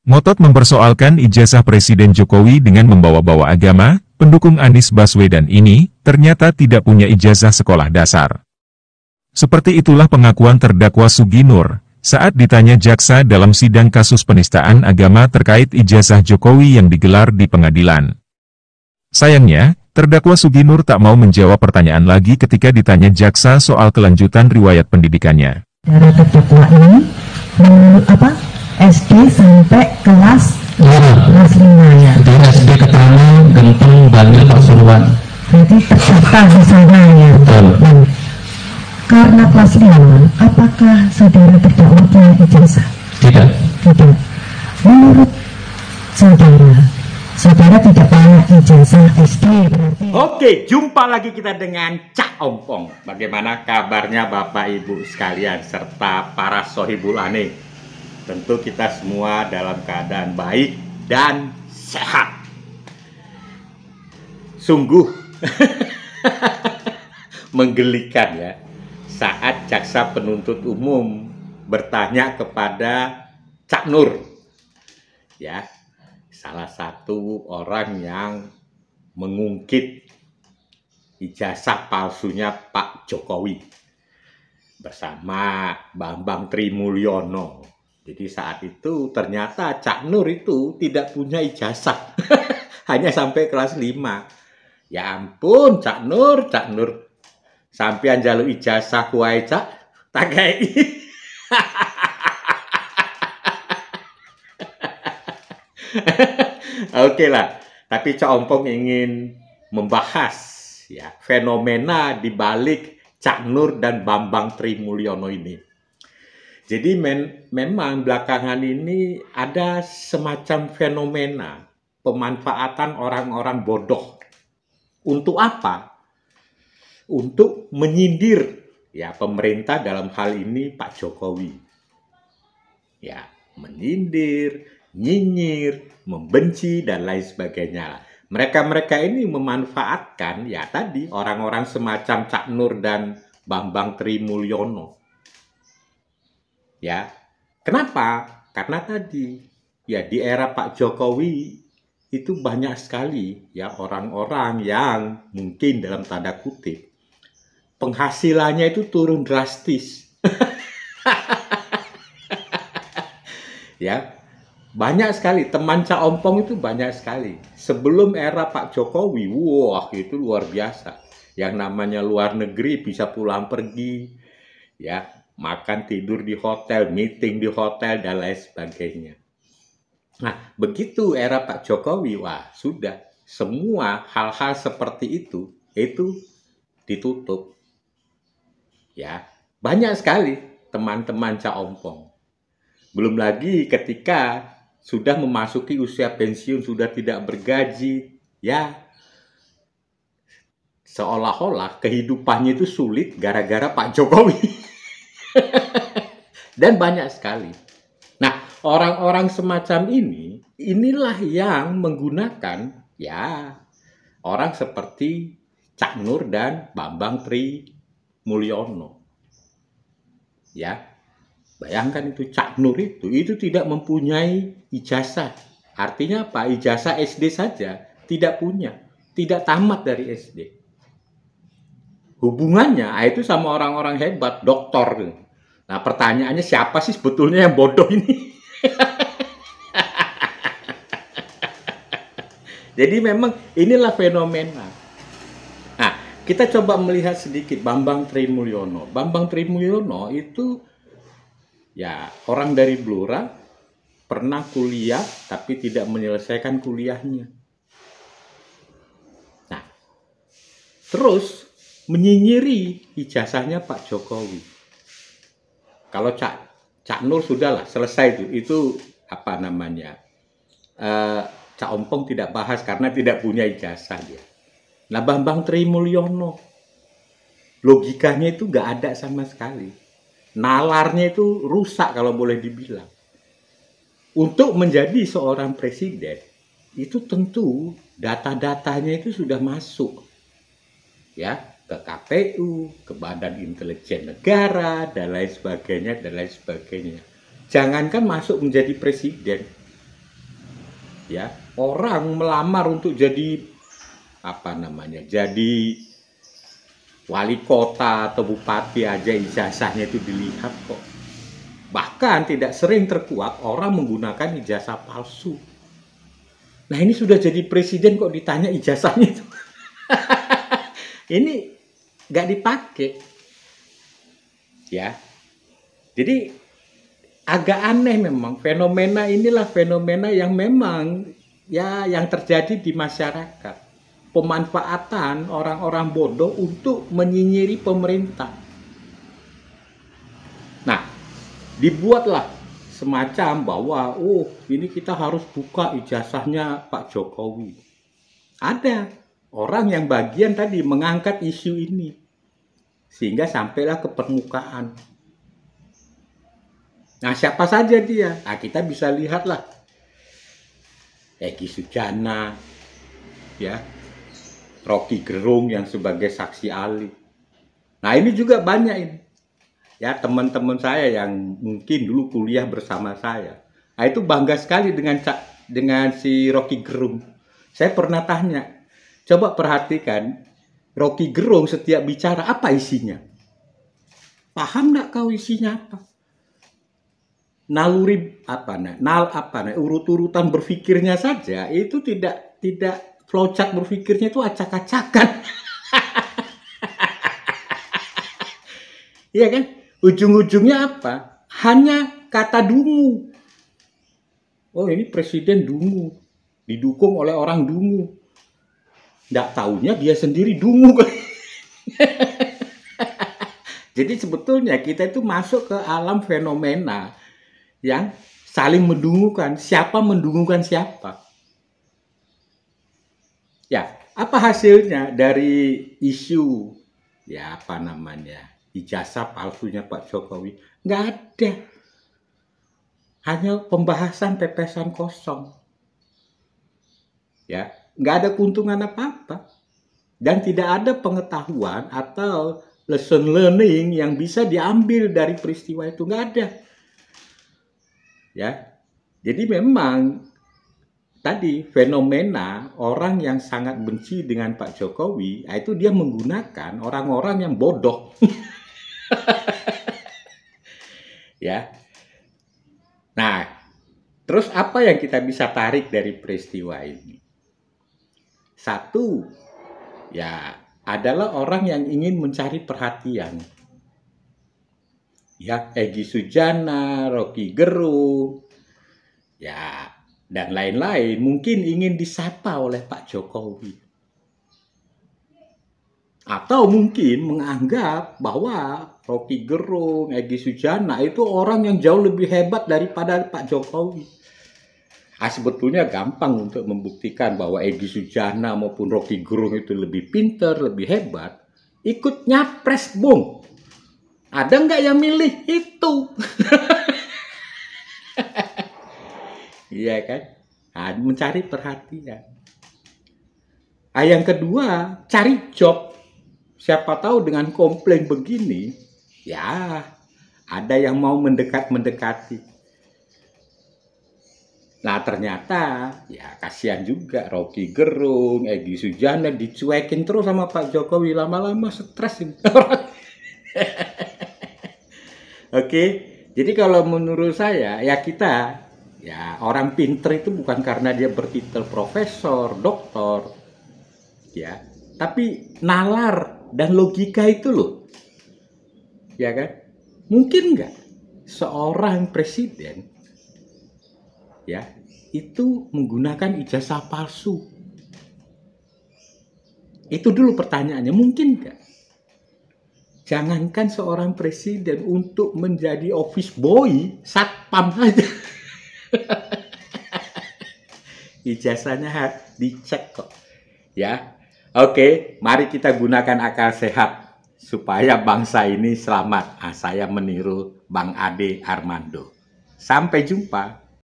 Ngotot mempersoalkan ijazah Presiden Jokowi dengan membawa-bawa agama, pendukung Anies Baswedan ini ternyata tidak punya ijazah sekolah dasar. Seperti itulah pengakuan terdakwa Suginur saat ditanya jaksa dalam sidang kasus penistaan agama terkait ijazah Jokowi yang digelar di pengadilan. Sayangnya, terdakwa Suginur tak mau menjawab pertanyaan lagi ketika ditanya jaksa soal kelanjutan riwayat pendidikannya. Dari terdakwa ini, SD sampai kelas 5 ya. Dari SD Ketama, Genteng, Bangil, Pasuruan. Berarti terdaftar di sana ya. Betul. Karena kelas 5, apakah saudara terdakwa punya ijazah? Tidak. Tidak. Menurut saudara tidak punya ijazah SD berarti. Oke, jumpa lagi kita dengan Cak Ompong. Bagaimana kabarnya Bapak Ibu sekalian serta para sohibul aneh? Tentu kita semua dalam keadaan baik dan sehat. Sungguh menggelikan ya, saat jaksa penuntut umum bertanya kepada Cak Nur, ya, salah satu orang yang mengungkit ijazah palsunya Pak Jokowi bersama Bambang Trimulyono. Jadi saat itu ternyata Cak Nur itu tidak punya ijazah, hanya sampai kelas 5. Ya ampun, Cak Nur, sampean jaluk ijazah kuai Cak, tak kayak Oke lah, tapi Cak Ompong ingin membahas ya fenomena di balik Cak Nur dan Bambang Trimulyono ini. Jadi memang belakangan ini ada semacam fenomena pemanfaatan orang-orang bodoh. Untuk apa? Untuk menyindir ya pemerintah, dalam hal ini Pak Jokowi. Ya, menyindir, nyinyir, membenci dan lain sebagainya. Mereka-mereka ini memanfaatkan ya tadi orang-orang semacam Cak Nur dan Bambang Trimulyono. Ya, kenapa? Karena tadi ya di era Pak Jokowi itu banyak sekali ya orang-orang yang mungkin dalam tanda kutip penghasilannya itu turun drastis. Ya, banyak sekali teman Cak Ompong itu banyak sekali. Sebelum era Pak Jokowi, wah itu luar biasa. Yang namanya luar negeri bisa pulang pergi, ya, makan tidur di hotel, meeting di hotel dan lain sebagainya. Nah, begitu era Pak Jokowi, wah sudah semua hal-hal seperti itu ditutup. Ya, banyak sekali teman-teman Cak Ompong. Belum lagi ketika sudah memasuki usia pensiun, sudah tidak bergaji, ya seolah-olah kehidupannya itu sulit gara-gara Pak Jokowi. Dan banyak sekali. Nah, orang-orang semacam inilah yang menggunakan ya orang seperti Cak Nur dan Bambang Trimulyono. Ya, bayangkan itu Cak Nur itu tidak mempunyai ijazah. Artinya apa? Ijazah SD saja tidak punya, tidak tamat dari SD. Hubungannya itu sama orang-orang hebat, doktor. Nah, pertanyaannya siapa sih sebetulnya yang bodoh ini? Jadi memang inilah fenomena. Nah, kita coba melihat sedikit Bambang Trimulyono. Bambang Trimulyono itu ya orang dari Blora, pernah kuliah tapi tidak menyelesaikan kuliahnya. Nah, terus menyinyiri ijazahnya Pak Jokowi. Kalau Cak Nur sudahlah selesai itu apa namanya? Cak Ompong tidak bahas karena tidak punya ijazah dia. Nah, Bambang Trimulyono logikanya itu nggak ada sama sekali. Nalarnya itu rusak kalau boleh dibilang. Untuk menjadi seorang presiden itu tentu data-datanya itu sudah masuk ya ke KPU, ke Badan Intelijen Negara, dan lain sebagainya, dan lain sebagainya. Jangankan masuk menjadi presiden, ya, orang melamar untuk jadi jadi wali kota atau bupati aja ijazahnya itu dilihat kok. Bahkan tidak sering terkuak orang menggunakan ijazah palsu. Nah ini sudah jadi presiden kok ditanya ijazahnya itu. Ini nggak dipakai. Ya, jadi agak aneh memang. Fenomena inilah fenomena yang memang ya yang terjadi di masyarakat. Pemanfaatan orang-orang bodoh untuk menyinyiri pemerintah. Nah, dibuatlah semacam bahwa ini kita harus buka ijazahnya Pak Jokowi. Ada orang yang bagian tadi mengangkat isu ini sehingga sampailah ke permukaan. Nah, siapa saja dia? Nah, kita bisa lihatlah Egy Sujana, ya, Rocky Gerung yang sebagai saksi ahli. Nah, ini juga banyak ini. Ya, teman-teman saya yang mungkin dulu kuliah bersama saya. Nah, itu bangga sekali dengan si Rocky Gerung. Saya pernah tanya, coba perhatikan Rocky Gerung setiap bicara apa isinya? Paham nggak kau isinya apa? Naluri urut-urutan berpikirnya saja itu tidak flowchart berpikirnya itu acak-acakan. Iya kan? Ujung-ujungnya apa? Hanya kata dungu. Oh, ini presiden dungu. Didukung oleh orang dungu. Nggak taunya dia sendiri dungu. Jadi sebetulnya kita itu masuk ke alam fenomena yang saling mendungukan. Siapa mendungukan siapa? Ya, apa hasilnya dari isu ijazah palsunya Pak Jokowi? Nggak ada. Hanya pembahasan pepesan kosong. Ya, nggak ada keuntungan apa-apa. Dan tidak ada pengetahuan atau lesson learning yang bisa diambil dari peristiwa itu. Nggak ada. Ya, jadi memang tadi fenomena orang yang sangat benci dengan Pak Jokowi, itu dia menggunakan orang-orang yang bodoh. Ya. Nah, terus apa yang kita bisa tarik dari peristiwa ini? Satu, ya adalah orang yang ingin mencari perhatian. Ya, Egy Sujana, Rocky Gerung, ya, dan lain-lain mungkin ingin disapa oleh Pak Jokowi. Atau mungkin menganggap bahwa Rocky Gerung, Egy Sujana itu orang yang jauh lebih hebat daripada Pak Jokowi. Sebetulnya gampang untuk membuktikan bahwa Egy Sujana maupun Rocky Gerung itu lebih pintar, lebih hebat. Ikut nyapres, Bung. Ada nggak yang milih itu? Iya kan? Mencari perhatian. Yang kedua, cari job. Siapa tahu dengan komplain begini, ya ada yang mau mendekati. Nah ternyata, ya kasihan juga Rocky Gerung, Egy Sujana dicuekin terus sama Pak Jokowi. Lama-lama stres ini orang. Oke, jadi kalau menurut saya, ya kita, ya orang pinter itu bukan karena dia bertitel profesor, doktor, ya, tapi nalar dan logika itu loh, ya kan? Mungkin nggak seorang presiden, ya, itu menggunakan ijazah palsu? Itu dulu pertanyaannya, mungkin nggak? Jangankan seorang presiden, untuk menjadi office boy, satpam aja. Ijazahnya dicek kok. Ya, oke, mari kita gunakan akal sehat supaya bangsa ini selamat. Saya meniru Bang Ade Armando. Sampai jumpa.